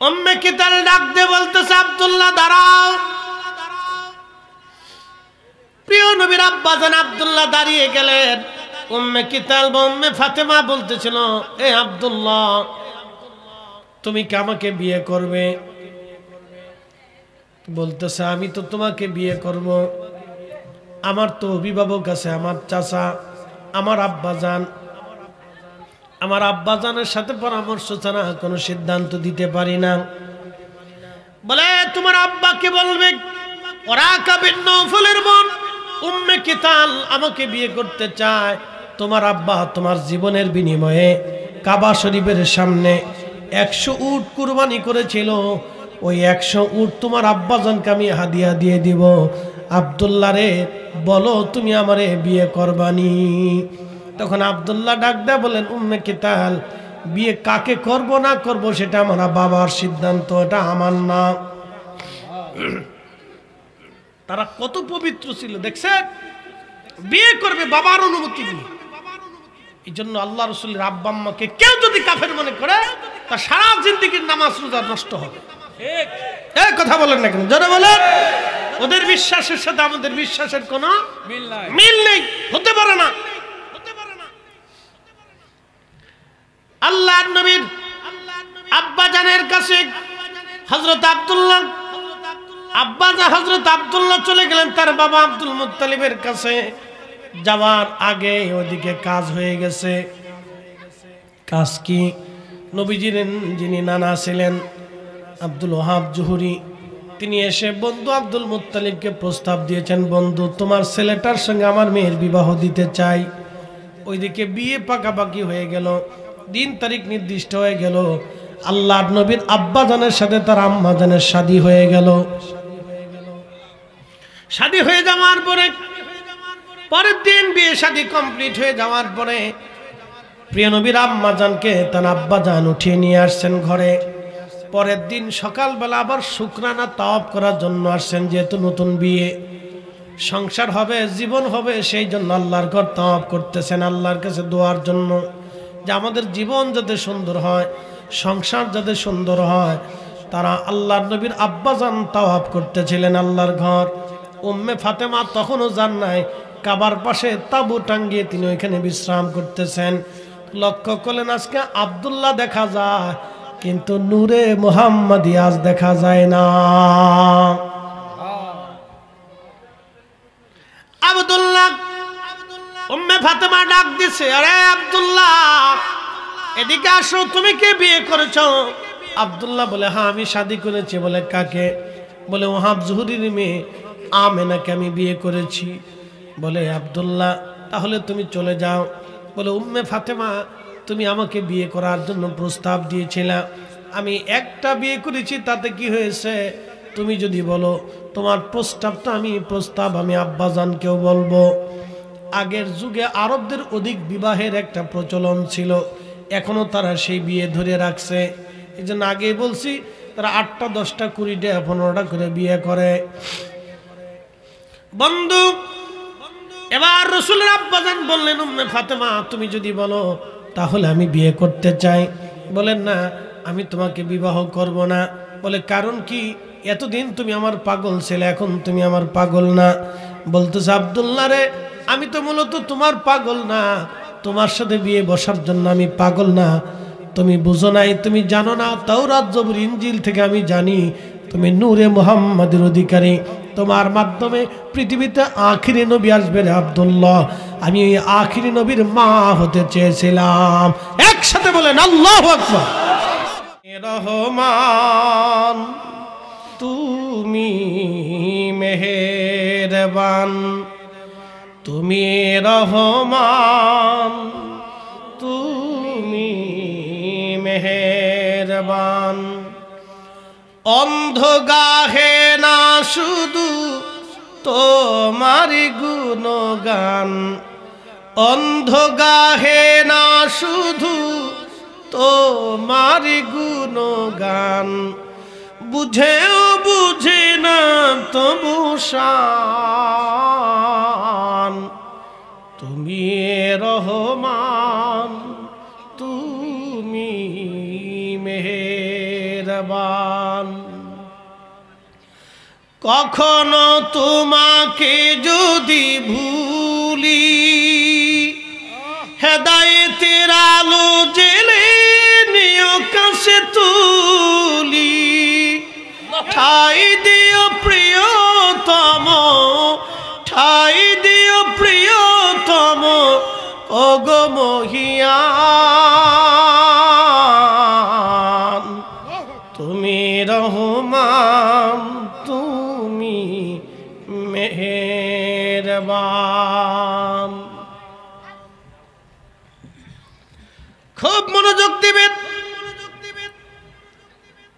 উম্মে কিতাল ডাক দিয়ে বলতেছে, আব্দুল্লাহ দাঁড়াও। প্রিয় নবীর আব্বাজান আব্দুল্লাহ দাঁড়িয়ে গেলেন। উম্মে কিতাল বা উম্মে ফাতেমা বলতেছিল, এ আব্দুল্লাহ, তুমি কি আমাকে বিয়ে করবে? বলতেছে, আমি তো তোমাকে বিয়ে করব। আমার তো অভিভাবক আছে, আমার চাচা, আমার আব্বাজান। আমার আব্বাজানের সাথে পরামর্শ ছাড়া কোনো সিদ্ধান্ত দিতে পারি না। বলে, তোমার আব্বাকে বলবে, ওয়ারাকা বিন নওফলের বোন উম্মে কিতাল আমাকে বিয়ে করতে চায়। তোমার আব্বা তোমার জীবনের বিনিময়ে কাবা শরীফের সামনে 100 উট কুরবানি করেছিল। ওই 100 উট তোমার আব্বাজানকে আমি হাদিয়া দিয়ে দিব। আব্দুল্লাহ রে, বলো তুমি আমারে বিয়ে করবানি? তখন আব্দুল্লাহ ডাক দেয়া বলেন, উম্মে কিতাল, বিয়ে কাকে করব না করব সেটা আমার বাবার সিদ্ধান্ত, এটা আমার না। তারা কত পবিত্র ছিল দেখছেন? বিয়ে করবে বাবার অনুমতি নিয়ে। এই জন্য আল্লাহ রাসূলের আব্বা আম্মাকে কেউ যদি কাফের মনে করে, তা সারা জিন্দেগীর নামাজ রোজা নষ্ট হবে। এই কথা বলেন না কেন? জোরে বলেন। ওদের বিশ্বাসের সাথে আমাদের বিশ্বাসের কোনো মিল নেই, হতে পারে না। আল্লাহর নবীর আব্বাজানের কাছে হযরত আব্দুল্লাহ হযরত আব্দুল্লাহ চলে গেলেন তার বাবা আব্দুল মুত্তালিবের কাছে। যাওয়ার আগে ওদিকে কাজ হয়ে গেছে। কাজ কি? নবীজির যিনি নানা ছিলেন আব্দুল ওহাব জুহুরি, তিনি এসে বন্ধু আব্দুল মুত্তালিবকে প্রস্তাব দিয়েছেন, বন্ধু তোমার ছেলেটার সঙ্গে আমার মেয়ের বিবাহ দিতে চাই। ওইদিকে বিয়ে পাকাপাকি হয়ে গেল, দিন তারিখ নির্দিষ্ট হয়ে গেল। আল্লাহর নবীর আব্বাজানের সাথে তার আম্মাজানের শাদী হয়ে গেল। শাদী হয়ে যাওয়ার পরে পরের দিন বিয়ে শাদী কমপ্লিট হয়ে যাওয়ার পরে প্রিয় নবীর আম্মাজানকে তার আব্বাজান উঠিয়ে নিয়ে আসছেন ঘরে। পরের দিন সকালবেলা আবার শুকরানা তাওয়াফ করার জন্য আসছেন। যেহেতু নতুন বিয়ে, সংসার হবে, জীবন হবে, সেই জন্য আল্লাহর ঘর তাওয়াফ করতেছেন, আল্লাহর কাছে দোয়ার জন্য যে আমাদের জীবন যাতে সুন্দর হয়, সংসার যাতে সুন্দর হয়। তারা আল্লাহর নবীর আব্বাজান তাওয়াফ করতেছিলেন আল্লাহর ঘর। উম্মে ফাতেমা তখনও যান নাই, কাবার পাশে তাবু টাঙ্গিয়ে তিনি ওইখানে বিশ্রাম করতেছেন। লক্ষ্য করলেন আজকে আব্দুল্লাহ দেখা যায়, কিন্তু নূরে মুহাম্মাদি আজ দেখা যায় না। আব্দুল্লাহ, উম্মে ফাতেমা ডাক দিছে, আরে আব্দুল্লাহ এদিকে আসো, তুমি কে বিয়ে করেছো? আব্দুল্লাহ বলে, হ্যাঁ আমি শাদী করেছি। বলে, কাকে? বলে, ওহাব জুহুরির মেয়ে আমেনাকে আমি বিয়ে করেছি। বলে, আব্দুল্লাহ তাহলে তুমি চলে যাও। বলে, উম্মে ফাতেমা তুমি আমাকে বিয়ে করার জন্য প্রস্তাব দিয়েছিলা, আমি একটা বিয়ে করেছি, তাতে কি হয়েছে? তুমি যদি বলো তোমার প্রস্তাবটা আমি আব্বাজানকেও বলবো। আগের যুগে আরবদের অধিক বিবাহের একটা প্রচলন ছিল, এখনো তারা সেই বিয়ে ধরে রাখছে। এই জন্য আগে বলছি, তারা 8টা 10টা 20টা 15টা করে বিয়ে করে। বন্ধু, এবার রাসূলের আব্বাজান বললেন, উম্মে ফাতেমা তুমি যদি বলো তাহলে আমি বিয়ে করতে চাই। বলেন, না আমি তোমাকে বিবাহ করব না। বলে, কারণ কি? এতদিন তুমি আমার পাগল ছিলে, এখন তুমি আমার পাগল না। বলতেছে, আব্দুল্লাহ রে, আমি তো মূলত তোমার পাগল না, তোমার সাথে বিয়ে বসার জন্য আমি পাগল না। তুমি বুঝো নাই, তুমি জানো না, তাওরাত জবুর ইনজিল থেকে আমি জানি তুমি নূরে মুহাম্মাদের অধিকারী। তোমার মাধ্যমে পৃথিবীতে আখিরি নবী আসবে রে আব্দুল্লাহ। আমি এই আখিরি নবীর মা হতে চেয়েছিলাম। একসাথে বলেন আল্লাহু আকবার। রহমান তুমি মেহেরবান, তুমি রহমান তুমি মেহেরবান। অন্ধ গাহে না শুধু তোমারি গুণগান, অন্ধ গাহে না শুধু তোমারি গুণগান। বুঝেও বুঝে না তবু শান, তুমি রহমান তুমি মেহের মেহেরবান। কখনো তোমাকে যদি ভুলি, হেদায়েতের আলো জেলে নিও কাছে তুলি, ঠাই দিও প্রিয়তম, ঠাই দিও প্রিয়তম ওগো মহিয়ান। তুমি রহমান, তুমি মেহেরবান। খুব মনোযোগ দিবেন।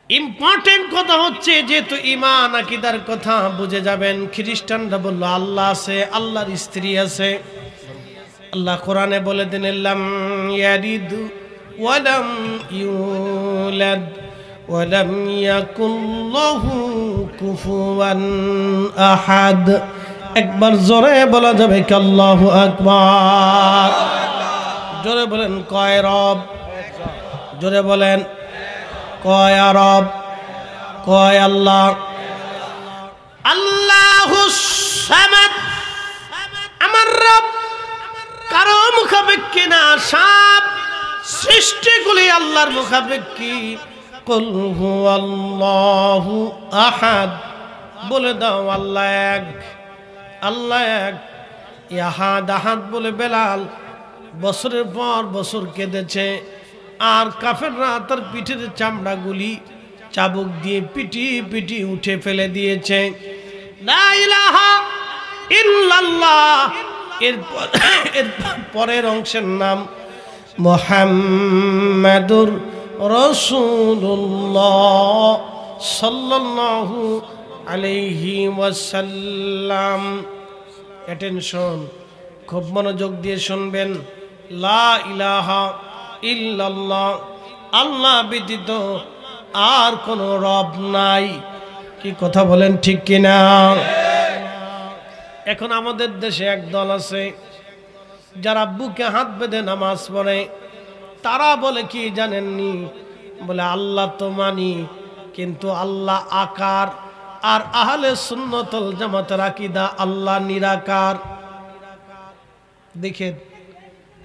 ইম্পর্টেন্ট কথা হচ্ছে, যেহেতু ঈমান আকীদার কথা বুঝে যাবেন। খ্রিস্টানরা বলল আল্লাহ আছে, আল্লাহর স্ত্রী আছে। আল্লাহ কোরআনে বলে দিন, লাম ইয়ালিদ ওয়া লাম ইউলাদ ওয়া লাম ইয়াকুল লাহু কুফুয়ান আহাদ। একবার জোরে বলা যাবে কি আল্লাহু আকবার? জোরে বলেন কয় রব? জোরে বলেন কয় রব? কয় আল্লাহ? আল্লাহুস সামাদ, আমার রব কারো মুখাপেক্ষী না। সব সৃষ্টিগুলি আল্লাহর মুখাপেক্ষী। কুল হুয়াল্লাহু আহাদ, বলে দাও আল্লাহ এক, আল্লাহ এক। আহাদ আহাদ বলে বেলাল বছরের পর বছর কেঁদেছে। আর কাফেররা তার পিঠের চামড়াগুলি চাবুক দিয়ে পিটি পিটি উঠে ফেলে দিয়েছে। লা ইলাহা ইল্লাল্লাহ। এর পরের অংশের নাম মুহাম্মাদুর রাসূলুল্লাহ সাল্লাল্লাহু আলাইহি ওয়াসাল্লাম। অ্যাটেনশন, খুব মনোযোগ দিয়ে শুনবেন। লা ইলাহা ইল্লাল্লাহ, আল্লাহ ব্যতীত আর কোনো রব নাই। কি কথা বলেন ঠিক কিনা? এখন আমাদের দেশে এক দল আছে যারা বুকে হাত বেঁধে নামাজ পড়ে। তারা বলে কি জানেননি? বলে আল্লাহ তো মানি, কিন্তু আল্লাহ আকার। আর আহলে সুন্নাতুল জামাতের আকীদা আল্লাহ নিরাকার। দেখেন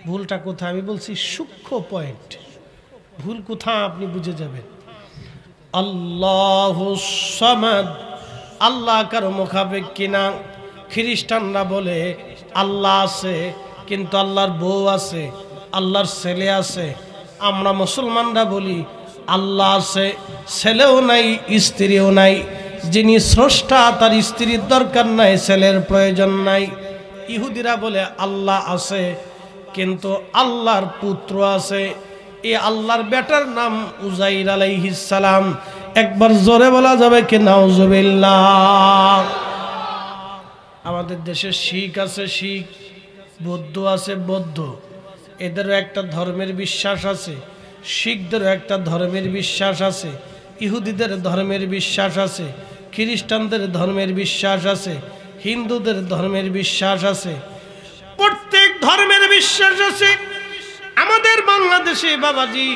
ভুলটা কোথায়। আমি বলছি সূক্ষ্ম পয়েন্ট, ভুল কোথায় আপনি বুঝে যাবেন। আল্লাহুস সামাদ, আল্লাহ কারো মুখাপেক্ষী না। খ্রিস্টানরা বলে আল্লাহ আছে, কিন্তু আল্লাহর বউ আছে, আল্লাহর ছেলে আছে। আমরা মুসলমানরা বলি আল্লাহ আছে, ছেলেও নাই, স্ত্রীও নাই। যিনি স্রষ্টা তার স্ত্রীর দরকার নাই, ছেলের প্রয়োজন নাই। ইহুদিরা বলে আল্লাহ আছে, কিন্তু আল্লাহর পুত্র আছে। এই আল্লাহর বেটার নাম উজাইর আলাইহিস সালাম। একবার জোরে বলা যাবে কি নাউজুবিল্লাহ? আমাদের দেশে শিখ আছে, শিখ। বৌদ্ধ আছে, বৌদ্ধ। এদেরও একটা ধর্মের বিশ্বাস আছে। শিখদেরও একটা ধর্মের বিশ্বাস আছে। ইহুদিদের ধর্মের বিশ্বাস আছে। খ্রিস্টানদের ধর্মের বিশ্বাস আছে। হিন্দুদের ধর্মের বিশ্বাস আছে। প্রত্যেক ধর্মের বিশ্বাস আছে। আমাদের বাংলাদেশে বাবাজি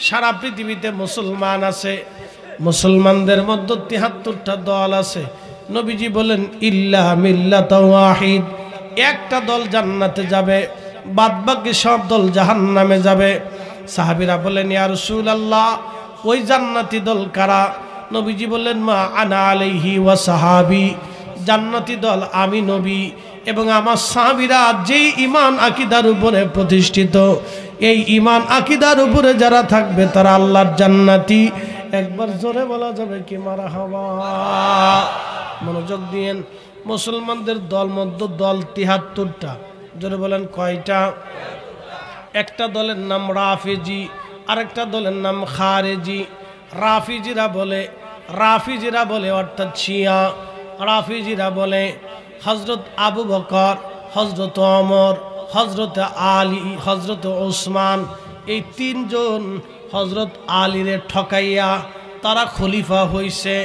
সারা পৃথিবীতে মুসলমান আছে। মুসলমানদের মধ্যে ৭৩টা দল আছে। নবীজি বলেন ইল্লা মিল্লাতা ওয়াহিদ, একটা দল জান্নাতে যাবে, বাদবাকি সব দল জাহান্নামে যাবে। সাহাবীরা বলেন ইয়া রাসূলুল্লাহ, ওই জান্নাতি দল কারা? নবীজি বললেন মা আনা আলাইহি ওয়া সাহাবী, জান্নাতি দল আমি নবী এবং আমার সাহাবীরা যেই ঈমান আকীদার উপরে প্রতিষ্ঠিত। এই ঈমান আকীদার উপরে যারা থাকবে তারা আল্লাহর জান্নাতি। একবার জোরে বলা যাবে কি মারহাবা? মনোযোগ দিয়েন। মুসলমানদের দল মধ্যে দল ৭৩টা। জোরে বলেন কয়টা? একটা দলের নাম রাফিজি, আরেকটা দলের নাম খারেজি। রাফিজিরা বলে অর্থাৎ শিয়া। রাফিজিরা বলে হযরত আবু বকর, হযরত ওমর, হযরত আলী, হযরত ওসমান, এই তিনজন হযরত আলীরে ঠকাইয়া তারা খলিফা হইছে।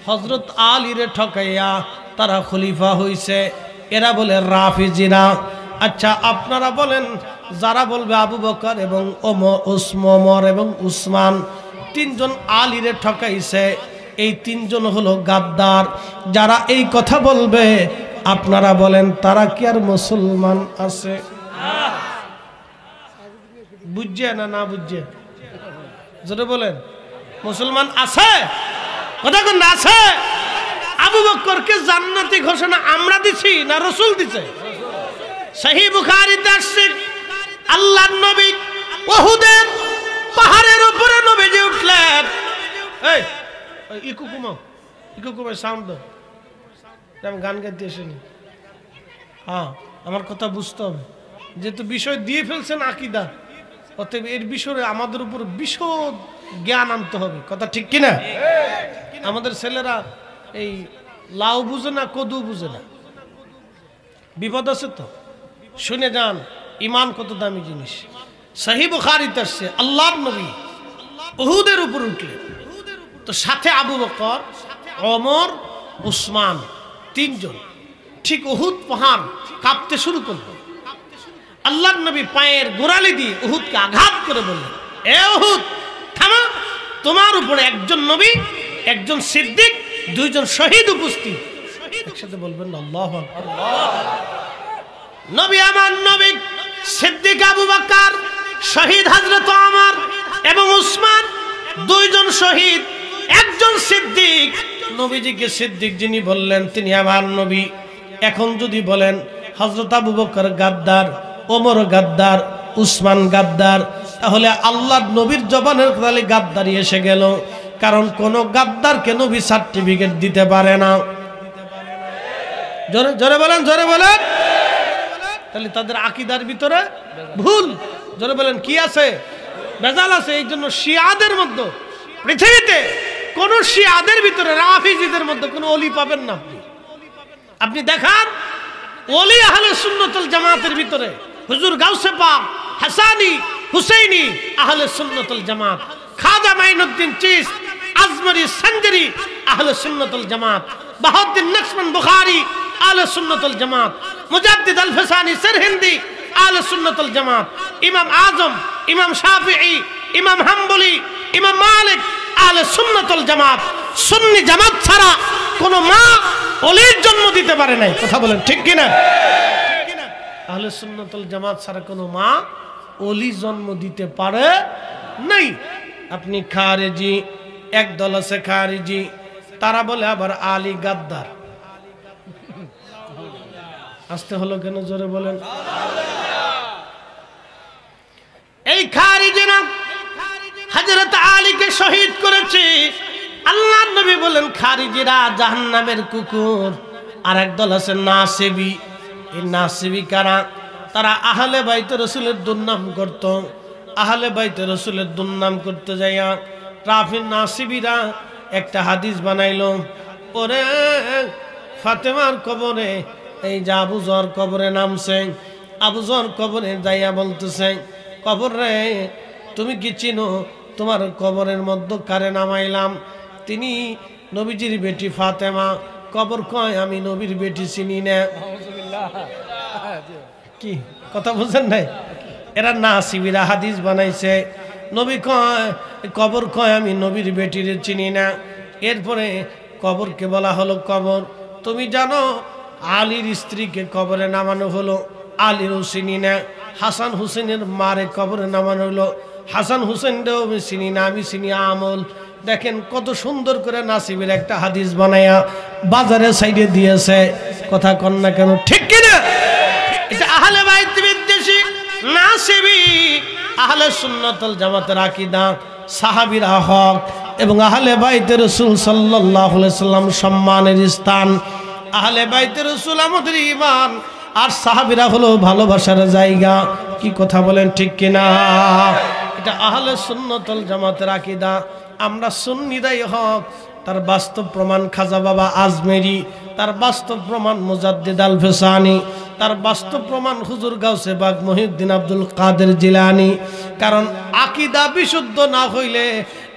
হযরত আলীরে ঠকাইয়া তারা খলিফা হইছে। এরা বলে রাফিজিরা। আচ্ছা আপনারা বলেন, যারা বলবে আবু বকর এবং ওমর এবং উসমান, তিনজন আলীরে ঠকাইছে, এই তিনজন হলো গাদ্দার। যারা এই কথা বলবে আপনারা বলেন তারা কি আর মুসলমান আছে? বুঝছে না বুঝছে? যেটা বলেন মুসলমান আছে, কথা কোন আছে? আবু বকরকে জান্নাতি ঘোষণা আমরা দিছি না রাসূল দিছে? সহিহ বুখারীতে আসছে আল্লাহর নবী উহুদের পাহাড়ের উপরে নবীজি উঠলেন। এই ইকু কুমার সাউন্ড দাও, আমি গান গাইতে আসিনি। হ্যাঁ, আমার কথা বুঝতে হবে, যেহেতু বিষয় দিয়ে ফেলছেন আকীদা, অতএব এর বিষয়ে আমাদের উপর বিশদ জ্ঞান আনতে হবে। কথা ঠিক কিনা? আমাদের ছেলেরা এই লাউ বুঝে না, কদু বুঝে না, বিপদ আছে তো। শুনে যান, ইমান কত দামি জিনিস। সহিহ বুখারীতে আসছে আল্লাহর নবী উহুদের উপর উঠলেন, তো সাথে আবু বকর, ওমর, উসমান, তিনজন। ঠিক উহুদ পাহাড় কাঁপতে শুরু করল। আল্লাহর নবী পায়ের গোড়ালি দিয়ে উহুদকে আঘাত করে বললেন, এ উহুদ থামো, তোমার উপরে একজন নবী, একজন সিদ্দিক, দুইজন শহীদ উপস্থিত। একসাথে বলবেন আল্লাহু আকবার। নবী আমার নবী সিদ্দিক আবু বকর, শহীদ হযরত ওমর এবং উসমান, দুইজন শহীদ, একজন সিদ্দিক। নবীজিকে সিদ্দিক যিনি বললেন তিনি আমার নবী। এখন যদি বলেন হযরত আবু বকর গাদ্দার, ওমর গাদ্দার, উসমান গাদ্দার, তাহলে আল্লাহর নবীর জবানের খালি গাদ্দারি এসে গেল। কারণ কোন গাদ্দারকে নবী সার্টিফিকেট দিতে পারে না। জোরে জোরে বলেন, জোরে বলেন। তাহলে তাদের আকীদার ভিতরে ভুল। জোরে বলেন কি আছে? বেজাল আছে। এই জন্য শিয়াদের মধ্যে, পৃথিবীতে কোন শিয়াদের ভিতরে, রাফিজিদের মধ্যে কোন ওলি পাবেন না। আপনি দেখান ওলি আহলে সুন্নাত ওয়াল জামাতের ভিতরে হুজুর গাউসে পাক, হাসানি, হুসাইনি, আহলে সুন্নাত ওয়াল জামাত। খাজা মাইনুদ্দিন চিস, আজমরি, সঞ্জরি, আহলে সুন্নাত ওয়াল জামাত। বাহাউদ্দিন নকশবন্দ বুখারী, আহলে সুন্নাত ওয়াল জামাত। মুজাদ্দিদ আল ফসানি সিরহিন্দি, আহলে সুন্নাত ওয়াল জামাত। ইমাম আজম, ইমাম শাফিঈ, ইমাম হাম্বলি, ইমাম মালিক, আহলে সুন্নাত ওয়াল জামাত। সুন্নি জামাত ছাড়া কোন মা ওলির জন্ম দিতে পারে নাই। কথা বলেন ঠিক কিনা? আহলে সুন্নাত ওয়াল জামাত ছাড়া কোন মা ওলি জন্ম দিতে পারে নাই। আপনি খারেজি, একদল আছে খারেজি, তারা বলে আবার আলী গাদ্দার। আসতে হলো কেন? জোরে বলেন। এই খারিজিরা হযরত আলীকে শহীদ করেছে। আল্লাহর নবী বলেন খারিজিরা জাহান্নামের কুকুর। আর একদল আছে নাসিবী। এই নাসিবী কারা? তারা আহলে বাইত রাসূলের দুর্নাম করত। আহলে বাইত রাসূলের দুর্নাম করতে যাইয়া রাফি নাসিবীরা একটা হাদিস বানাইলো, ওরে ফাতেমার কবরে এই যে আবু যর কবরে নামছে, আবু যর কবরে যাইয়া বলতেছে, কবর রে তুমি কি চিনো তোমার কবরের মধ্যে কারে নামাইলাম? তিনি নবীজির বেটি ফাতেমা। কবর কয় আমি নবীর বেটি চিনি না। কি কথা বুঝেন নাই? এরা নাসিবীরা হাদিস বানাইছে। নবী কয়, কবর কয় আমি নবীর বেটির চিনি না। এরপরে কবরকে বলা হলো কবর। তুমি জানো আলীর স্ত্রীকে কবরে নামানো হলো, আলীরও চিনি না। হাসান হুসেনের মারে কবরে নামানো হলো, হাসান হুসেনটাও আমি চিনি না, আমি চিনি আমল। দেখেন কত সুন্দর করে নাসিবের একটা হাদিস বানায়া বাজারে সাইডে দিয়েছে। কথা কন না কেন? ঠিক কিনা? এটা আহলে বাইত বিদ্বেষী নাসিবী। আহলে সুন্নাত ওয়াল জামাতের আকীদা, সাহাবীরা হক এবং আহলে বাইত রাসূল সাল্লাল্লাহু আলাইহি সাল্লাম সম্মানের স্থান। আহলে বাইত রাসূল আমাদের ঈমান, আর সাহাবীরা হলো ভালোবাসার জায়গা। কি কথা বলেন ঠিক কিনা? এটা আহলে সুন্নাত ওয়াল জামাতের আকীদা। আমরা সুন্নিরাই হক, তার বাস্তব প্রমাণ খাজা বাবা আজমেরি, তার বাস্তব প্রমাণ মুজাদ্দিদ আল ফসানি, তার বাস্তব প্রমাণ হুজুর গাউসে বাগ মহিউদ্দিন আব্দুল কাদের জিলানী। কারণ আকীদা বিশুদ্ধ না হইলে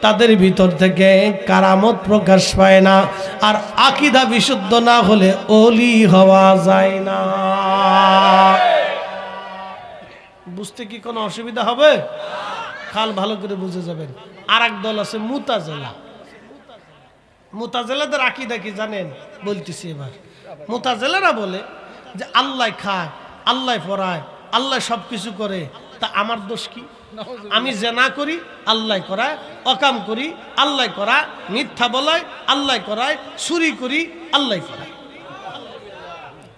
তাদের ভিতর থেকে কারামত প্রকাশ পায় না, আর আকীদা বিশুদ্ধ না হলে ওলি হওয়া যায় না। বুঝতে কি কোনো অসুবিধা হবে? খাল ভালো করে বুঝে যাবেন। আর এক দল আছে মুতাজিলা। মুতাজিলাদের আকীদা কি জানেন? বলতেছি এবার। মুতাজিলারা বলে যে আল্লাহ খায়, আল্লাহ পড়ায়, আল্লাহ সবকিছু করে, তা আমার দোষ কি? আমি জেনা করি, আল্লাহ করায়, অকাম করি, আল্লাহ করায়, মিথ্যা বলায়, আল্লাহ করায়, চুরি করি, আল্লাহ করায়।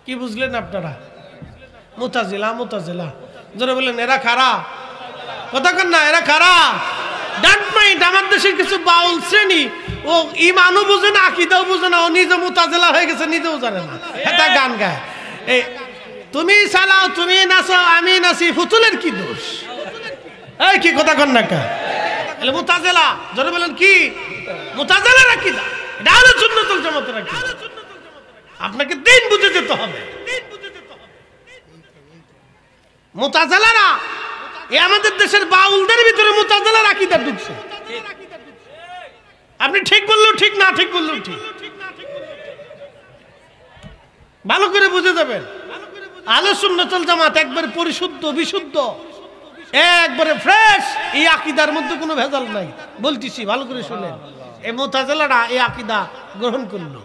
কি বুঝলেন আপনারা? মুতাজিলা, মুতাজিলা যারা বলেন এরা কারা? কথা কন না, এরা কারা? Don't mind. আমার দেশের কিছু বাউল শ্রেণী, ও ইমানও বুঝে না, আকীদাও বুঝে না, ও নিজে মুতাজিলা হয়ে গেছে, নিজেও জানে না, এটা গান গায়। এই তুমি চালাও, তুমি নাচো, আমি নাচি, ফুতুলের কি দোষ? এই কি কথা কন না কা? তাহলে মুতাজিলা যারা বলেন কি? মুতাজিলার আকীদা, এটা আহলে সুন্নাত ওয়াল জামাতের আকীদা। আপনাকে দিন বুঝে যেতে হবে। মুতাজিলারা এই আমাদের দেশের বাউলদের ভিতরে মুতাজিলার আকীদা ঢুকছে। আপনি ঠিক বললেও ঠিক, না ঠিক বললেও ঠিক, ভালো করে বুঝে যাবেন। আহলে সুন্নাত ওয়াল জামাত একবারে পরিশুদ্ধ, বিশুদ্ধ, একবারে ফ্রেশ। এই আকীদার মধ্যে কোনো ভেজাল নাই। বলতেছি, ভালো করে শুনেন। এই মুতাজিলারা এই আকীদা গ্রহণ করলো।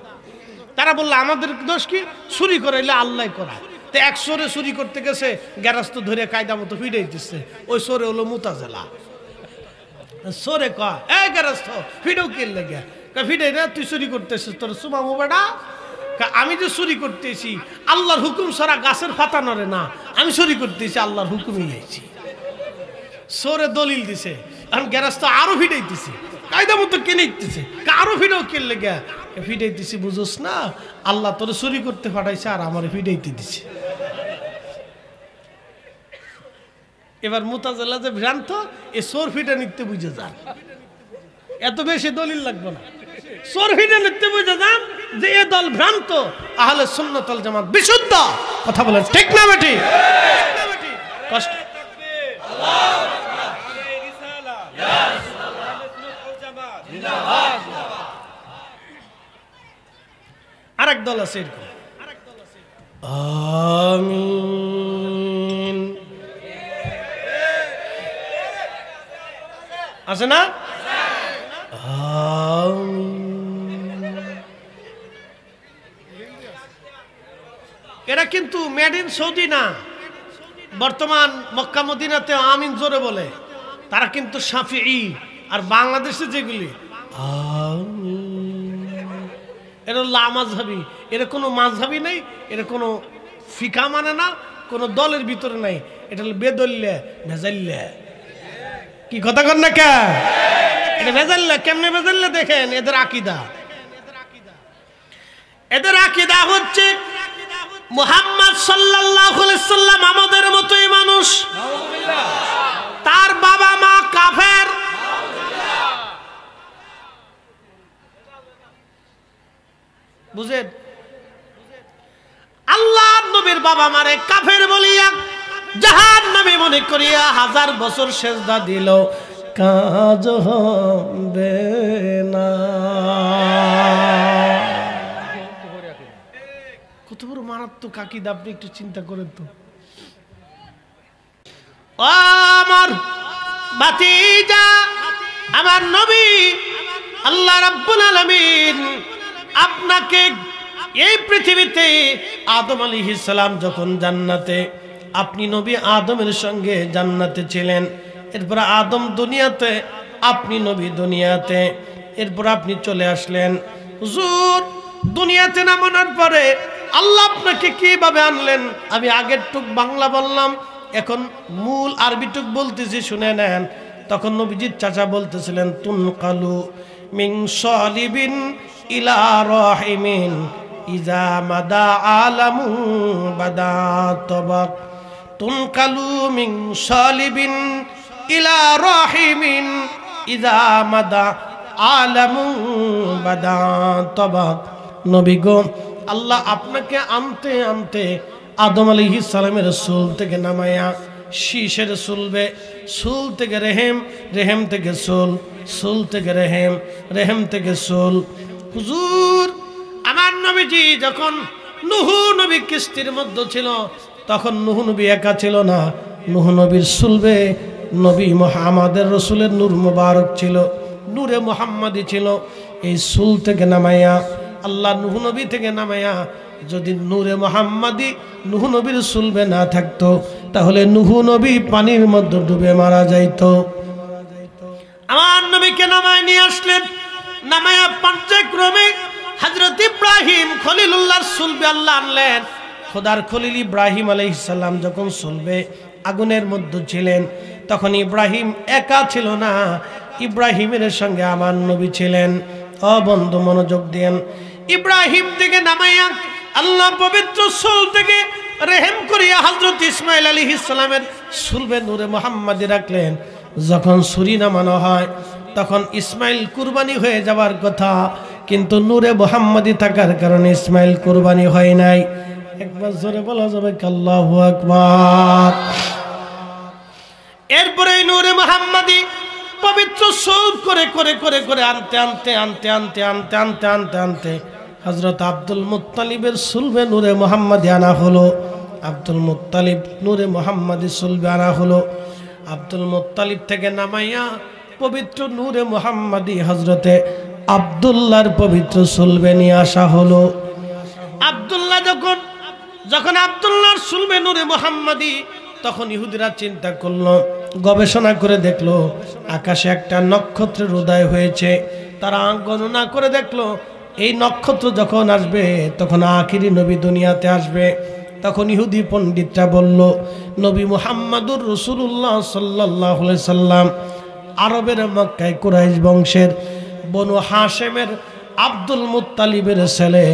তারা বললো আমাদের দোষ কি? চুরি করাইলে আল্লাহ করা। তো এক চোরে চুরি করতে গেছে, গ্যারাস্ত ধরে কায়দা মতো ফিডাই দিচ্ছে, ওই চোরে হলো মুতাজিলা। চোরে কয় এই গ্যারাস্ত ফিডাও কে লেগে? ফিডাই না, তুই চুরি করতেছিস, তোর সুমামু বেটা। আমি যে চুরি করতেছি আল্লাহর হুকুম ছাড়া গাছের পাতা নড়ে না, আমি চুরি করতেছি আল্লাহর হুকুমই আইছি। চোরে দলিল দিছে, এখন গ্যারাস্ত আরো ফিডাই দিছে, কায়দা মতো কেনে দিতেছে, কারো ফিডাও কে লেগে? ফিডাইতেছি, বুঝোস না, আল্লাহ তোর চুরি করতে পাঠাইছে আর আমার ফিডাইতে দিছে। এবার মুতাজিলা যে ভ্রান্ত, এ চোর ফিডা নিতে বুঝে যান, এত বেশি দলিল লাগবে না। চোর ফিডা নিতে বুঝে যান যে এ দল ভ্রান্ত, আহলে সুন্নাত ওয়াল জামাত বিশুদ্ধ। কথা বলেন ঠিক না বেটি? কষ্ট আরেক দল আছে এরকম, আমিন আছে না? এরা কিন্তু মেড ইন সৌদি না, বর্তমান মক্কা মদিনাতে আমিন জোরে বলে। তারা কিন্তু শাফিঈ। আর বাংলাদেশে যেগুলি এরা লামাযহাবী, এরা কোনো মাযহাবী নেই, এরা কোনো ফিকা মানে না, কোনো দলের ভিতরে নাই। এটা হলো বেদল্যা, ভেজাল্যা। কি কথা কন না কে? এটা ভেজাল্যা। কেমনে ভেজাল্যা? দেখেন এদের আকীদা। এদের আকীদা হচ্ছে মুহাম্মদ সাল্লাল্লাহু আলাইহি সাল্লাম আমাদের মতোই মানুষ, তার বাবা মা কাফের। বুঝেন? আল্লাহ নবীর বাবা মারে কাফের বলিয়া জাহান্নামে মনে করিয়া 1000 বছর সেজদা দিল, কাজ হবে না। কত বড় মারাত্মক আকীদা, আপনি একটু চিন্তা করেন তো। ও আমার ভাতিজা, আমার নবী আল্লাহ রাব্বুল আলামিন আপনাকে এই পৃথিবীতে আদম আলাইহিস সালাম যখন জান্নাতে, আপনি নবী আদমের সঙ্গে জান্নাতে ছিলেন। এরপর আদম দুনিয়াতে, আপনি নবী দুনিয়াতে। এরপর আপনি চলে আসলেন। হুজুর দুনিয়াতে নামানোর পরে আল্লাহ আপনাকে কিভাবে আনলেন? আমি আগের টুক বাংলা বললাম, এখন মূল আরবি টুক বলতেছি, শুনে নেন। তখন নবীজির চাচা বলতেছিলেন, তুনকালু মিন সালিবিন ইলা রাহিমিন ইজা মাদা আলামু বাদা তবাক। তুনকালু মিন সালিবিন ইলা রাহিমিন ইজা মাদা আলামু বাদা তবাক। নবী গো, আল্লাহ আপনাকে আনতে আনতে আদম আলাইহিস সালামের চুল থেকে নামায়া শীষের চুলবে, চুল থেকে রেহেম, রেহেম থেকে চুল, চুল থেকে রেহেম, রেহেম থেকে চুল। হুজুর আমার নবীজি যখন নূহ নবী কিস্তির মধ্যে ছিল, তখন নূহ নবী একা ছিল না, নূহ নবীর চুলবে নবী মুহাম্মদের রাসূলের নূর মুবারক ছিল। নূরে মুহাম্মাদি ছিল। এই সুল থেকে নামাইয়া আল্লাহ নূহ নবী থেকে নামাইয়া যদি নূরে মুহাম্মাদি নূহ নবীর সুলবে না থাকতো তাহলে নূহ নবী পানির মধ্যে ডুবে মারা যাইতো। আমার নবীকে নামায় নিয়ে আসলেন, নামায়া পর্যায়ক্রমে হযরত ইব্রাহিম খলিলুল্লাহর সুলবে আল্লাহ আনলেন। খোদার খলিল ইব্রাহিম আলাইহিস সালাম যখন সুলবে আগুনের মধ্যে ছিলেন তখন ইব্রাহিম একা ছিল না, ইব্রাহিমের সঙ্গে আমার নবী ছিলেন। ও বন্ধু মনোযোগ দেন, ইব্রাহিম থেকে নামাইয়া আল্লাহ পবিত্র সুল থেকে রেহেম করিয়া হযরত ইসমাইল আলাইহিস সালামের সুলবে নূরে মুহাম্মাদি রাখলেন। যখন ছুরি নামানো হয় তখন ইসমাইল কুরবানি হয়ে যাবার কথা, কিন্তু নূরে মুহাম্মাদি থাকার কারণে ইসমাইল কুরবানি হয় নাই। একবার জোরে বলা যাবে আল্লাহু আকবার। এরপরে নূরে মুহাম্মাদি পবিত্র সুল করে করে করে করে আনতে আনতে আনতে আনতে আনতে আনতে আনতে আনতে হযরত আব্দুল মুত্তালিবের সুলবে নূরে মুহাম্মাদি আনা হলো। আব্দুল মুত্তালিব নূরে মুহাম্মাদি সুলবে আনা হলো। আব্দুল মুত্তালিব থেকে নামাইয়া পবিত্র নূরে মুহাম্মাদি হযরতে আব্দুল্লাহর পবিত্র সুলবে নিয়ে আসা হলো। আব্দুল্লাহ যখন আব্দুল্লাহর সুলবে নূরে মুহাম্মাদি, তখন ইহুদিরা চিন্তা করলো, গবেষণা করে দেখলো আকাশে একটা নক্ষত্রের উদয় হয়েছে। তারা গণনা করে দেখলো এই নক্ষত্র যখন আসবে তখন আখিরি নবী দুনিয়াতে আসবে। তখন ইহুদি পণ্ডিতরা বলল, নবী মুহাম্মাদুর রাসূলুল্লাহ সাল্লাল্লাহু আলাইহি সাল্লাম আরবের মক্কায় কুরাইশ বংশের বনু হাশেমের আব্দুল মুত্তালিবের ছেলে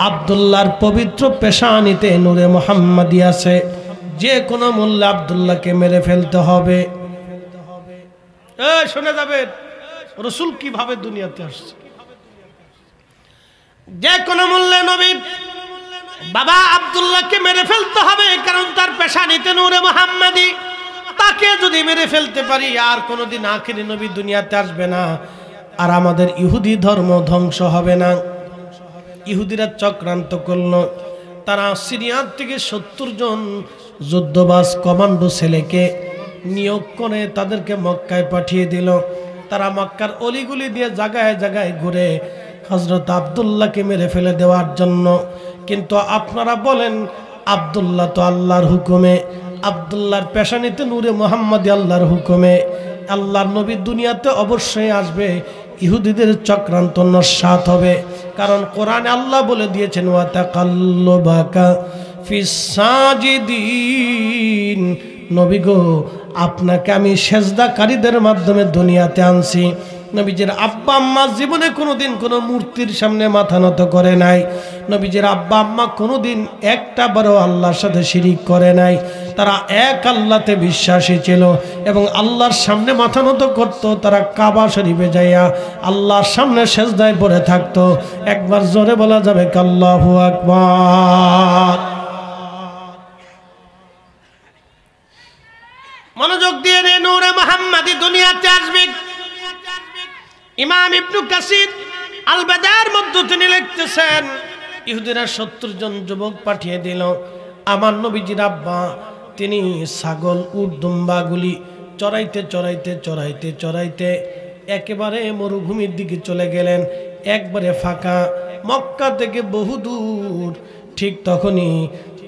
আব্দুল্লাহর পবিত্র পেশানিতে নূরে মুহাম্মাদি আছে, যে কোনো মূল্যে আব্দুল্লাহকে মেরে ফেলতে হবে। শুনে যাবেন রাসূল কিভাবে দুনিয়াতে আসছে। যে কোনো মূল্যে নবী বাবা আব্দুল্লাহকে মেরে ফেলতে হবে, কারণ তার পেশানিতে নূরে মুহাম্মাদি। তাকে যদি মেরে ফেলতে পারি আর কোনোদিন আখিরি নবী দুনিয়াতে আসবে না, আর আমাদের ইহুদি ধর্ম ধ্বংস হবে না। ইহুদিরা চক্রান্ত করল, তারা সিরিয়ার থেকে ৭০ জন যুদ্ধবাজ কমান্ডো ছেলেকে নিয়োগ করে তাদেরকে মক্কায় পাঠিয়ে দিল। তারা মক্কার অলিগুলি দিয়ে জায়গায় জায়গায় ঘুরে হযরত আব্দুল্লাহকে মেরে ফেলে দেওয়ার জন্য। কিন্তু আপনারা বলেন, আব্দুল্লাহ তো আল্লাহর হুকুমে, আব্দুল্লাহর পেশানিতে নূরে মুহাম্মাদি আল্লাহর হুকুমে, আল্লাহর নবী দুনিয়াতে অবশ্যই আসবে, ইহুদিদের চক্রান্ত নস্যাৎ হবে। কারণ কোরআনে আল্লাহ বলে দিয়েছেন, ওয়া তাকাল্লুবাকা ফিস সাজিদিন, নবী গো আপনাকে আমি সেজদাকারীদের মাধ্যমে দুনিয়াতে আনছি। নবীজির আব্বা আম্মা জীবনে কোনোদিন কোনো মূর্তির সামনে মাথা নত করে নাই। নবীজির আব্বা আম্মা কোনোদিন একটা বারও আল্লাহর সাথে শিরিক করে নাই। তারা এক আল্লাহতে বিশ্বাসী ছিল এবং আল্লাহর সামনে মাথা নত করত। তারা কাবা শরীফে যাইয়া আল্লাহর সামনে সেজদায় পড়ে থাকতো। একবার জোরে বলা যাবে আল্লাহু আকবার। মনোযোগ দিয়ে রে, নূরে মুহাম্মাদি দুনিয়াতে আসবে। ইমাম ইবনে কাসির আল বাদার মধ্যে তিনি লিখতেছেন, ইহুদিরা ৭০ জন যুবক পাঠিয়ে দিল। আমার নবীজির আব্বা তিনি ছাগল উট দুম্বাগুলি চড়াইতে চড়াইতে চড়াইতে চড়াইতে একেবারে মরুভূমির দিকে চলে গেলেন, একবারে ফাঁকা, মক্কা থেকে বহুদূর। ঠিক তখনই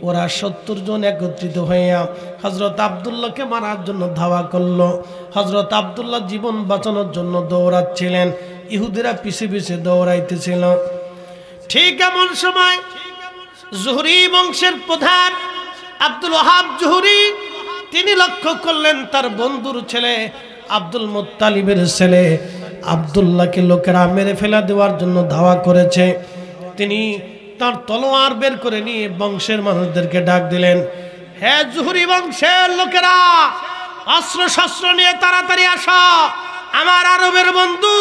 ওরা ৭০ জন একত্রিত হইয়া হযরত আব্দুল্লাহকে মারার জন্য ধাওয়া করলো। হযরত আব্দুল্লাহ জীবন বাঁচানোর জন্য দৌড়াচ্ছিলেন, ইহুদিরা পিছে পিছে দৌড়াইতেছিল। ঠিক এমন সময় জুহরি বংশের প্রধান আব্দুল ওয়াহাব জুহরি তিনি লক্ষ্য করলেন তার বন্ধুর ছেলে আব্দুল মুত্তালিবের ছেলে আব্দুল্লাহকে লোকেরা মেরে ফেলা দেওয়ার জন্য ধাওয়া করেছে। তিনি তার তলোয়ার বের করে নিয়ে বংশের মানুষদেরকে ডাক দিলেন, হে জুহরি বংশের লোকেরা, অস্ত্র শস্ত্র নিয়ে তাড়াতাড়ি আসো। আমার আরবের বন্ধু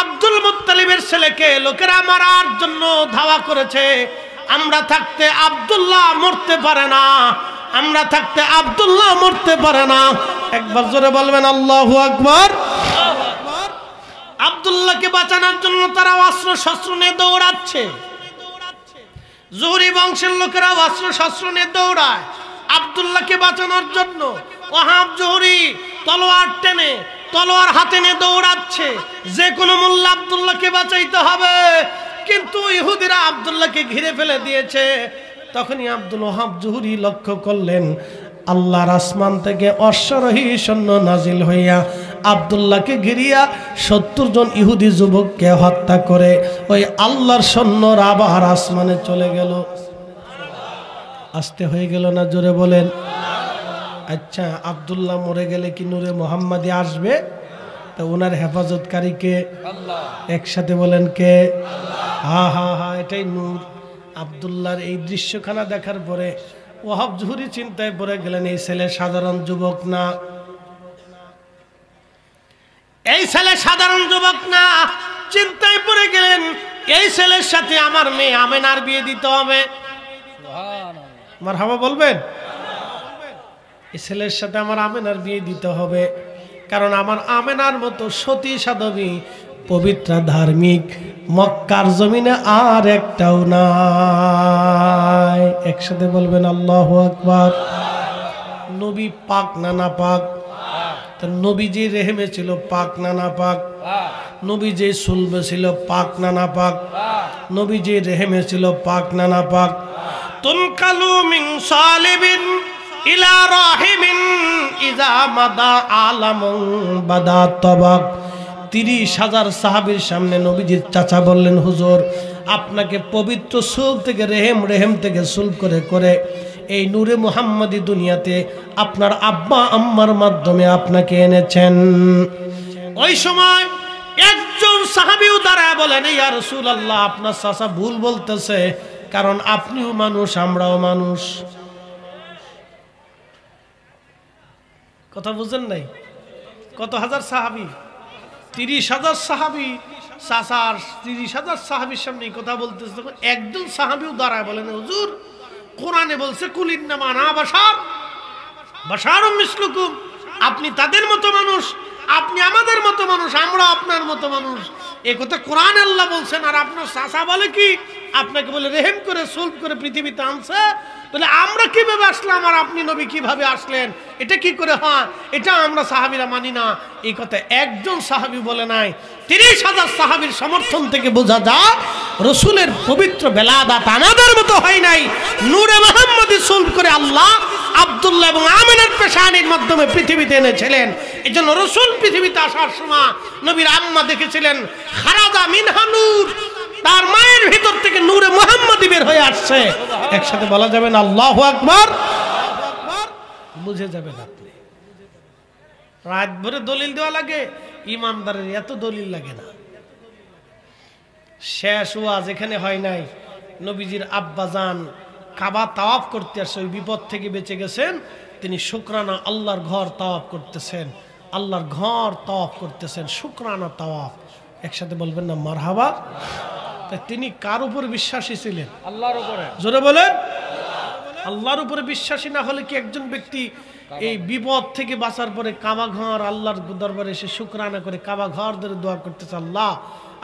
আব্দুল মুত্তালিবের ছেলেকে লোকেরা মারার জন্য ধাওয়া করেছে। আমরা থাকতে আব্দুল্লাহ মরতে পারে না, আমরা থাকতে আব্দুল্লাহ মরতে পারে না। একবার জোরে বলবেন আল্লাহু আকবার। আব্দুল্লাহকে বাঁচানোর জন্য তারা অস্ত্র শস্ত্র নিয়ে দৌড়াচ্ছে। জুহরি বংশের লোকেরা অস্ত্র শস্ত্র নিয়ে দৌড়ায় আব্দুল্লাহকে বাঁচানোর জন্য। ওয়াহাব জুহরি তলোয়ার টেনে তলোয়ার হাতে নিয়ে দৌড়াচ্ছে, যে কোনো মূল্যে আব্দুল্লাহকে বাঁচাইতে হবে। কিন্তু ইহুদিরা আব্দুল্লাহকে ঘিরে ফেলে দিয়েছে। তখনই আব্দুল ওহাব জুহরি লক্ষ্য করলেন আল্লাহর আসমান থেকে অশ্বারোহী সৈন্য নাজিল হইয়া আব্দুল্লাহকে ঘিরিয়া ৭০ জন ইহুদি যুবককে হত্যা করে ওই আল্লাহর সৈন্যর আবার আসমানে চলে গেল। আসতে হয়ে গেল না? জোরে বলেন। আচ্ছা, আব্দুল্লাহ মরে গেলে কি নূরে মুহাম্মাদি আসবে? তা ওনার হেফাজতকারীকে একসাথে বলেন কে? হা হা হা, এটাই নূর। আব্দুল্লাহর এই দৃশ্যখানা দেখার পরে ওহাব জুহরি চিন্তায় পড়ে গেলেন, এই ছেলে সাধারণ যুবক না, এই ছেলে সাধারণ যুবক না। চিন্তায় পড়ে গেলেন, এই ছেলের সাথে আমার মেয়ে আমেনার বিয়ে দিতে হবে। মারহাবা বলবেন? এই ছেলের সাথে আমার আমেনার বিয়ে দিতে হবে, কারণ আমার আমেনার মতো সতী সাধবী পবিত্র ধার্মিক মক্কার জমিনে আর একটাও নাই। একসাথে বলবেন আল্লাহু আকবার। নবী পাক না না পাক? নবী যে রেহেমে ছিল পাক না না পাক? নবী যে সুলবে ছিল পাক না না পাক? নবী যে রেহেমে ছিল পাক না না পাক? তুনকালু মিন সালিবিন ইলা রাহিমিন ইজা মাদা আলামুন বাদা তবাক। ৩০,০০০ সাহাবীর সামনে নবীজির চাচা বললেন, হুজুর আপনাকে পবিত্র সুল থেকে রেহেম থেকে সুল করে করে এই নূরে মুহাম্মাদি দুনিয়াতে আপনার আব্বা আম্মার মাধ্যমে আপনাকে এনেছেন। ওই সময় একজন সাহাবীও দাঁড়ায় বলেন, ইয়া রাসূলুল্লাহ, আপনার চাচা ভুল বলতেছে, কারণ আপনিও মানুষ আমরাও মানুষ। কথা বুঝেন নাই? কত হাজার সাহাবী? ৩০,০০০ সাহাবী। চাচার ৩০,০০০ সাহাবীর সামনে কথা বলতেছে, একজন সাহাবীও দাঁড়ায় বলেন, হুজুর কোরআনে বলছে কুলিন্নামা আনা বাশার বাশারুম মিসলুকুম, আপনি তাদের মতো মানুষ, আপনি আমাদের মতো মানুষ, আমরা আপনার মতো মানুষ। এই কথা কোরআন আল্লাহ বলছেন, আর আপনার চাচা বলে কি আপনাকে বলে রেহেম করে সুলভ করে পৃথিবীতে আনছে। তাহলে আমরা কিভাবে আসলাম আর আপনি নবী কিভাবে আসলেন? এটা কি করে হয়? এটা আমরা সাহাবীরা মানি না। এই কথা একজন সাহাবী বলে নাই, ৩০,০০০ সাহাবীর সমর্থন থেকে বোঝা যায় রসুলের পবিত্র বেলাদাত আমাদের মতো হয় নাই। নূরে মুহাম্মাদি সুলভ করে আল্লাহ আব্দুল্লাহ এবং আমিনার পেশানির মাধ্যমে পৃথিবীতে এনেছিলেন। এই জন্য রসুল পৃথিবীতে আসার সময় নবীর আম্মা দেখেছিলেন খারাজা মিনহা নূর, তার মায়ের ভিতর থেকে নূরে মুহাম্মাদি বের হয়ে আসছে। একসাথে বলা যাবে না আল্লাহু আকবার? বুঝে যাবেন আপনি। রাত ভরে দলিল দেওয়া লাগে, ইমানদারের এত দলিল লাগে না। শেষ ওয়াজ এখানে হয় নাই। নবীজির আব্বাজান কাবা তাওয়াফ করতে আসছে, ওই বিপদ থেকে বেঁচে গেছেন। তিনি শুকরানা আল্লাহর ঘর তাওয়াফ করতেছেন, আল্লাহর ঘর তাওয়াফ করতেছেন, শুকরানা তাওয়াফ। একসাথে বলবেন না মারহাবা? তিনি কার উপর বিশ্বাসী ছিলেন? আল্লাহর উপরে। জোরে বলেন। আল্লাহর উপরে বিশ্বাসী না হলে কি একজন ব্যক্তি এই বিপদ থেকে বাঁচার পরে কাবা ঘর আল্লাহর দরবারে এসে শুকরানা করে কাবা ঘর ধরে দোয়া করতেছে, আল্লাহ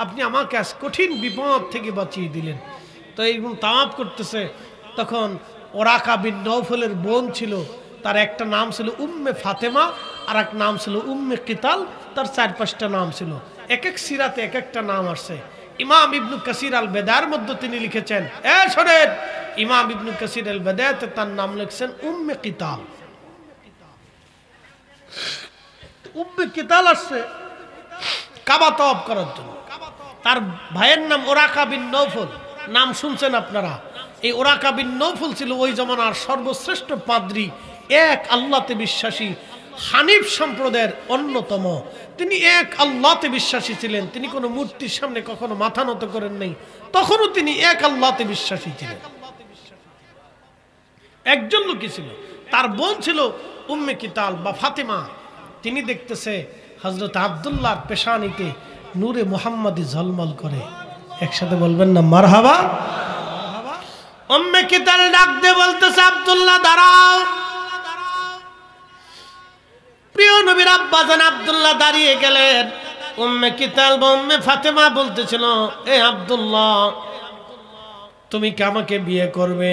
আপনি আমাকে আজ কঠিন বিপদ থেকে বাঁচিয়ে দিলেন। তো এইরকম তাওয়াফ করতেছে। তখন ওরাকা বিন নওফলের বোন ছিল, তার একটা নাম ছিল উম্মে ফাতেমা, আর এক নাম ছিল উম্মে কিতাল, তার ৪-৫টা নাম ছিল। এক এক সিরাতে এক একটা নাম আসছে। ইমাম ইবনু কাসির আল বেদার মধ্যে তিনি লিখেছেন, শোনেন, ইমাম ইবনু কাসির আল বেদাতে তার নাম লিখছেন উম্মে কিতাল। উম্মে কিতাল আসছে কাবা তাওয়াফ করার জন্য। তার ভাইয়ের নাম ওরাকা বিন নওফল, নাম শুনছেন আপনারা। এই ওরাকা বিন নওফল ছিল ওই জমানার সর্বশ্রেষ্ঠ পাদ্রী, এক আল্লাহতে বিশ্বাসী হানিফ সম্প্রদায়ের অন্যতম। তিনি এক আল্লাহতে বিশ্বাসী ছিলেন, তিনি কোনো মূর্তির সামনে কখনো মাথা নত করেন নাই, তখনও তিনি এক আল্লাহতে বিশ্বাসী ছিলেন। একজন লোকই ছিল, তার বোন ছিল উম্মে কিতাল বা ফাতেমা। তিনি দেখতেছে হযরত আব্দুল্লাহর পেশানিতে নূরে মুহাম্মাদি ঝলমল করে। একসাথে বলবেন না মারহাবা? উম্মে কিতাল ডাক দিয়ে বলতেছে, আব্দুল্লাহ দাঁড়াও। প্রিয় নবীর আব্বাজান আব্দুল্লাহ দাঁড়িয়ে গেলেন। উম্মে কিতাল বা উম্মে ফাতেমা বলতেছিল, এ আব্দুল্লাহ তুমি কি আমাকে বিয়ে করবে?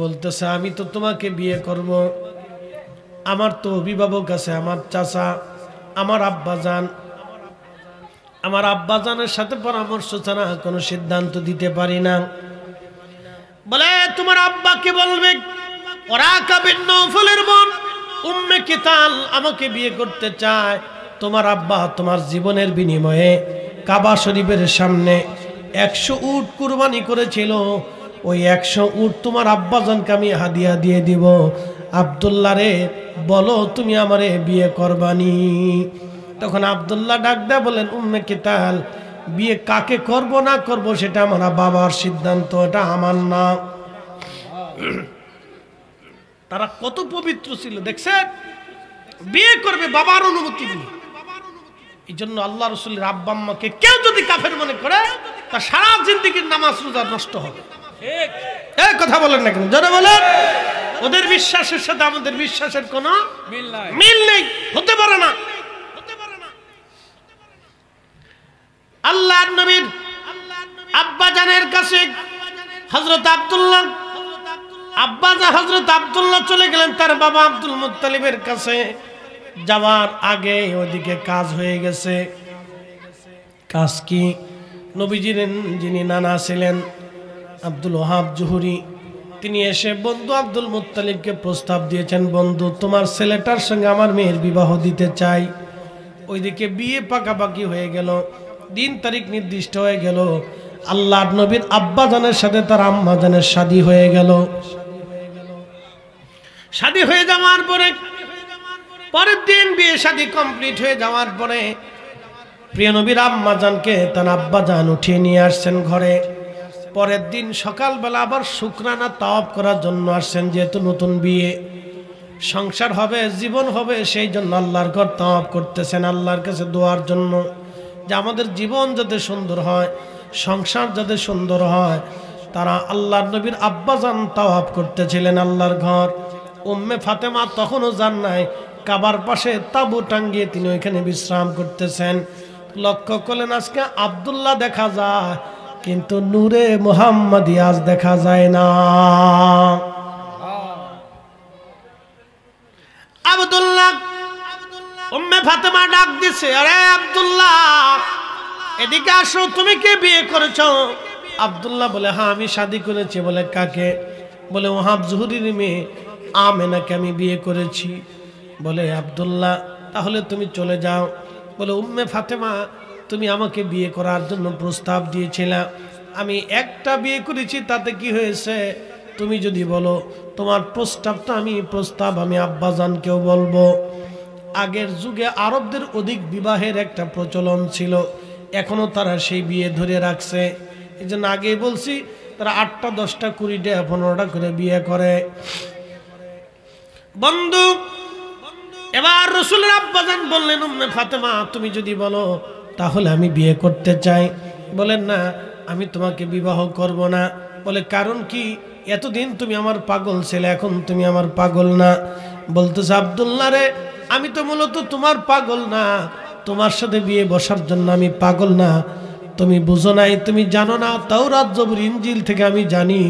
বলতেছে, আমি তো তোমাকে বিয়ে করব। আমার তো অভিভাবক আছে, আমার চাচা, আমার আব্বাজান। আমার আব্বাজানের সাথে পরামর্শ ছাড়া কোনো সিদ্ধান্ত দিতে পারি না। বলে তোমার আব্বাকে বলবে ওরাকা বিন নওফলের বোন উম্মে কিতাল আমাকে বিয়ে করতে চায়। তোমার আব্বা তোমার জীবনের বিনিময়ে কাবা শরীফের সামনে 100 উট কুরবানি করেছিল। ওই 100 উট তোমার আব্বাজানকে আমি হাদিয়া দিয়ে দিব। আব্দুল্লাহ রে বলো তুমি আমারে বিয়ে করবানি। তখন আব্দুল্লাহ ডাক দেয়া বলেন উম্মে কিতাল, বিয়ে কাকে করব না করব সেটা আমার বাবার সিদ্ধান্ত, এটা আমার না। তারা কত পবিত্র ছিল দেখছেন, বিয়ে করবে বাবার অনুমতি নিয়ে। এই জন্য আল্লাহ রসুলের আব্বা আম্মাকে কেউ যদি কাফের মনে করে তা সারা জিন্দেগীর নামাজ রোজা নষ্ট হবে। এই কথা বলেন না কেন, জোরে বলেন। ওদের বিশ্বাসের সাথে আমাদের বিশ্বাসের কোনো মিল নেই, হতে পারে না। আল্লাহর নবীর আব্বা জানের কাছে হযরত আব্দুল্লাহ হযরত আব্দুল্লাহ চলে গেলেন তার বাবা আব্দুল মুত্তালিবের কাছে। যাওয়ার আগে ওদিকে কাজ হয়ে গেছে। কাজ কি? নবীজির যিনি নানা ছিলেন আব্দুল ওহাব জুহুরি, তিনি এসে বন্ধু আব্দুল মুত্তালিবকে প্রস্তাব দিয়েছেন, বন্ধু তোমার ছেলেটার সঙ্গে আমার মেয়ের বিবাহ দিতে চাই। ওইদিকে বিয়ে পাকাপাকি হয়ে গেল, দিন তারিখ নির্দিষ্ট হয়ে গেল। আল্লাহর নবীর আব্বা জানের সাথে তার আম্মা জানের শাদী হয়ে গেল। শাদী হয়ে যাওয়ার পরে পরের দিন বিয়ে শাদী কমপ্লিট হয়ে যাওয়ার পরে প্রিয় নবীর আম্মা জানকে তার আব্বা জান উঠিয়ে নিয়ে আসছেন ঘরে। পরের দিন সকালবেলা আবার শুকরানা তাওয়াফ করার জন্য আসছেন, যেহেতু নতুন বিয়ে, সংসার হবে, জীবন হবে, সেই জন্য আল্লাহর ঘর তাওয়াফ করতেছেন, আল্লাহর কাছে দোয়ার জন্য যে আমাদের জীবন যাতে সুন্দর হয়, সংসার যাতে সুন্দর হয়। তারা আল্লাহর নবীর আব্বাজান তাওয়াফ করতেছিলেন আল্লাহর ঘর। উম্মে ফাতেমা তখনও যান নাই, কাবার পাশে তাবু টাঙ্গিয়ে তিনি ওইখানে বিশ্রাম করতেছেন। লক্ষ্য করলেন আজকে আব্দুল্লাহ দেখা যায়, কিন্তু নূরে মুহাম্মাদি আজ দেখা যায় না। আব্দুল্লাহ উম্মে ফাতেমা ডাক দিছে, আরে আব্দুল্লাহ এদিকে আসো, তুমি কে বিয়ে করেছো? আব্দুল্লাহ বলে হ্যাঁ আমি শাদী করেছি। বলে কাকে? বলে ওহাব জুহুরির মেয়ে আমেনাকে আমি বিয়ে করেছি। বলে আব্দুল্লাহ তাহলে তুমি চলে যাও। বলে উম্মে ফাতেমা তুমি আমাকে বিয়ে করার জন্য প্রস্তাব দিয়েছিলা, আমি একটা বিয়ে করেছি, তাতে কি হয়েছে? তুমি যদি বলো তোমার প্রস্তাবটা আমি আব্বাজানকেও বলবো। আগের যুগে আরবদের অধিক বিবাহের একটা প্রচলন ছিল, এখনো তারা সেই বিয়ে ধরে রাখছে। এই জন্য আগেই বলছি তারা 8টা 10টা 20টা 15টা করে বিয়ে করে। বন্ধু এবার রাসূলের আব্বাজান বললেন উম্মে ফাতেমা তুমি যদি বলো তাহলে আমি বিয়ে করতে চাই। বলেন না আমি তোমাকে বিবাহ করব না। বলে কারণ কি? এতদিন তুমি আমার পাগল ছিলে, এখন তুমি আমার পাগল না। বলতেছে আব্দুল্লাহ রে আমি তো মূলত তোমার পাগল না, তোমার সাথে বিয়ে বসার জন্য আমি পাগল না। তুমি বুঝো নাই, তুমি জানো না, তাওরাত জবুর ইনজিল থেকে আমি জানি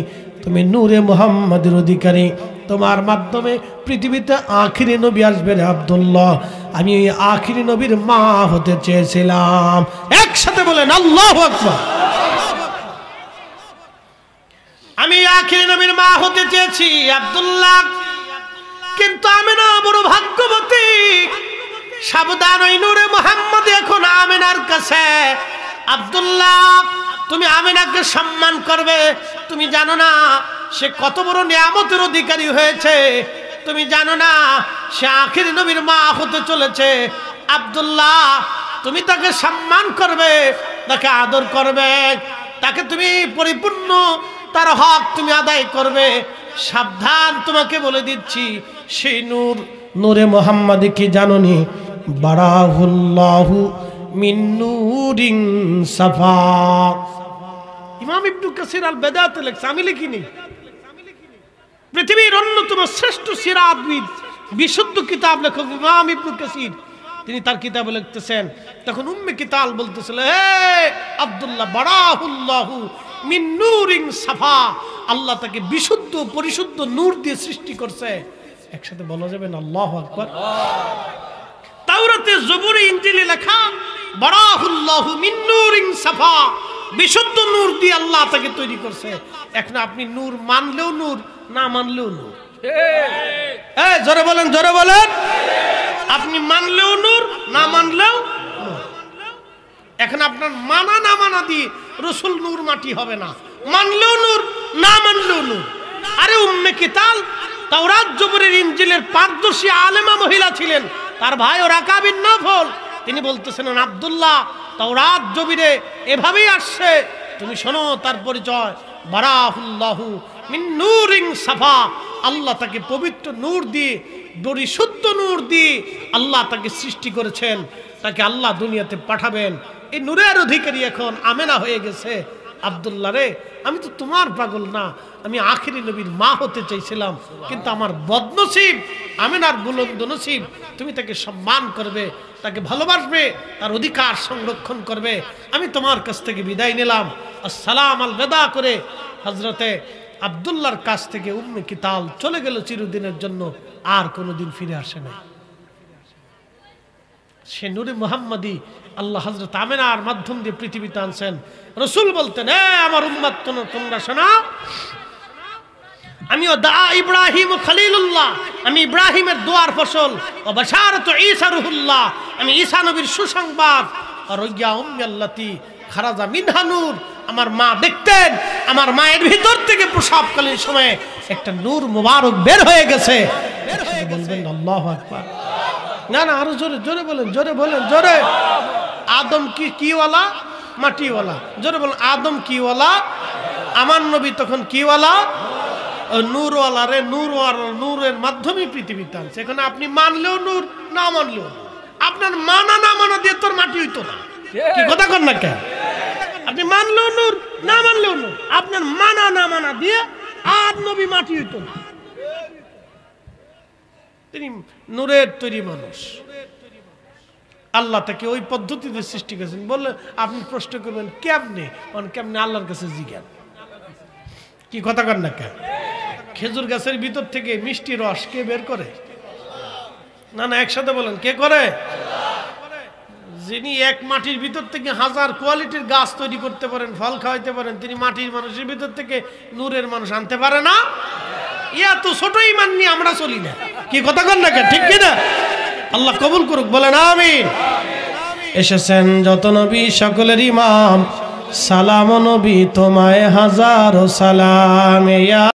তুমি নূরে মুহাম্মাদের অধিকারী, তোমার মাধ্যমে পৃথিবীতে আখিরি নবী আসবে রে আব্দুল্লাহ। আমি এই আখিরি নবীর মা হতে চেয়েছিলাম। একসাথে বলেন আল্লাহু আকবার। আমি আখিরি নবীর মা হতে চেয়েছি আব্দুল্লাহ, কিন্তু আমেনা বড় ভাগ্যবতী। সাবধান, ওই নূরে মুহাম্মদ এখন আমেনার কাছে। আব্দুল্লাহ তুমি আমেনাকে সম্মান করবে, তুমি জানো না সে কত বড় নিয়ামতের অধিকারী হয়েছে, তুমি জানো না সে আখির নবীর মা হতে চলেছে। আব্দুল্লাহ তুমি তাকে সম্মান করবে, তাকে আদর করবে, তাকে তুমি পরিপূর্ণ তার হক তুমি আদায় করবে। সাবধান তোমাকে বলে দিচ্ছি, সেই নূরে মুহাম্মাদি কি জানোনি? বারাহুল্লাহু মিন নূরিন সাফা। ইমাম ইবনে কাসির আল বেদাতে লেখছে, আমি লিখিনি। পৃথিবীর অন্যতম শ্রেষ্ঠ সিরাতবিদ, বিশুদ্ধ কিতাব লেখক ইমাম ইবনে কাসির, তিনি তার কিতাবে লিখতেছেন। তখন উম্মে কিতাল বলতেছিল, হে আব্দুল্লাহ বারাহুল্লাহু মিন নূরিন সাফা, আল্লাহ তাকে বিশুদ্ধ পরিশুদ্ধ নূর দিয়ে সৃষ্টি করছে। একসাথে বলা যাবে না আল্লাহু আকবার। তাওরাতে, জবুরে, ইনজিলে লেখা বারাহুল্লাহু মিন নূরিন সাফা, বিশুদ্ধ নূর দিয়ে আল্লাহ তাকে তৈরি করছে। এখন আপনি নূর মানলেও নূর, না মানলেও নূর। এই জোরে বলেন, জোরে বলেন। আপনি মানলেও নূর, না মানলেও নূর। এখন আপনার মানা না মানা দিয়ে রসুল নূর মাটি হবে না, মানলেও নূর, না মানলেও নূর। আরে উম্মে কিতাল তাওরাত, জবুরের, ইনজিলের পারদর্শী আলেমা মহিলা ছিলেন। তার ভাই রাকা বিন নফল, তিনি বলতেছেন আব্দুল্লাহ তাওরাত জবুরে এভাবেই আসছে, তুমি শোনো তার পরিচয়। বারাহুল্লাহু মিন নূরিন সাফা, আল্লাহ তাকে পবিত্র নূর দিয়ে, পরিশুদ্ধ নূর দিয়ে আল্লাহ তাকে সৃষ্টি করেছেন। তাকে আল্লাহ দুনিয়াতে পাঠাবেন। এই নূরের অধিকারী এখন আমেনা হয়ে গেছে। আব্দুল্লাহ রে, আমি তো তোমার পাগল না, আমি আখিরি নবীর মা হতে চাইছিলাম, কিন্তু আমার বদনসিব, আমেনার বুলন্দ নসিব। তুমি তাকে সম্মান করবে, তাকে ভালোবাসবে, তার অধিকার সংরক্ষণ করবে। আমি তোমার কাছ থেকে বিদায় নিলাম। আসসালাম আল বেদা করে হযরতে আব্দুল্লাহর কাছ থেকে উম্মে কিতাল চলে গেল চিরদিনের জন্য, আর কোনোদিন ফিরে আসে না। সে নূরে মুহাম্মাদি আল্লাহ হযরত আমেনার মাধ্যম দিয়ে পৃথিবীতে আনছেন। রাসূল বলতেন, আমার উম্মত তোমরা শোনো, আমিও দা ইব্রাহিম খলিলুল্লাহ, আমি ইব্রাহিমের দোয়ার ফসল। ও বাশারাতু ঈসা রুহুল্লাহ, আমি ঈসা নবীর সুসংবাদ। আর ইয়া উম্মি আল্লাতি খারাজা মিনহা নূর, আমার মা দেখতেন, আমার মায়ের ভিতর থেকে প্রসবকালীন সময়ে একটা নূর মুবারক বের হয়ে গেছে। বলবেন আল্লাহু আকবার। না না, আরো জোরে জোরে বলেন, জোরে বলেন, জোরে। আদম কিওয়ালা? মাটিওয়ালা। জোরে বলেন, আদম কিওয়ালা? আমার নবী তখন কিওয়ালা? নূরওয়ালা রে, নূরওয়ালা, নূরের মাধ্যমে পৃথিবীতে আনছে। এখানে আপনি মানলেও নূর, না মানলেও নূর। আপনার মানা না মানা দিয়ে তোর মাটি হইতো না। কি কথা কর না কেন? আপনি মানলেও নূর, না মানলেও নূর। আপনার মানা না মানা দিয়ে আর নবী মাটি হইতো না। তিনি নূরের তৈরি মানুষ। আল্লাহ তাকে ওই পদ্ধতিতে সৃষ্টি করেছেন। বললে আপনি প্রশ্ন করবেন কেমনে? কেমনে? আল্লাহর কাছে জিজ্ঞান। কি কথা কর না কেন? খেজুর গাছের ভিতর থেকে মিষ্টি রস কে বের করে? না না, একসাথে বলেন, কে করে? যিনি এক মাটির ভিতর থেকে হাজার কোয়ালিটির গাছ তৈরি করতে পারেন, ফল খাওয়াইতে পারেন, তিনি মাটির মানুষের ভিতর থেকে নূরের মানুষ আনতে পারে না? ইয়া তো ছোটই মাননি আমরা চলি না। কি কথা কর না কেন? ঠিক কিনা? আল্লাহ কবুল করুক, বলেন আমিন। এসেছেন যত নবী সকলের ইমাম, সালাম নবী তোমায় হাজারো সালাম।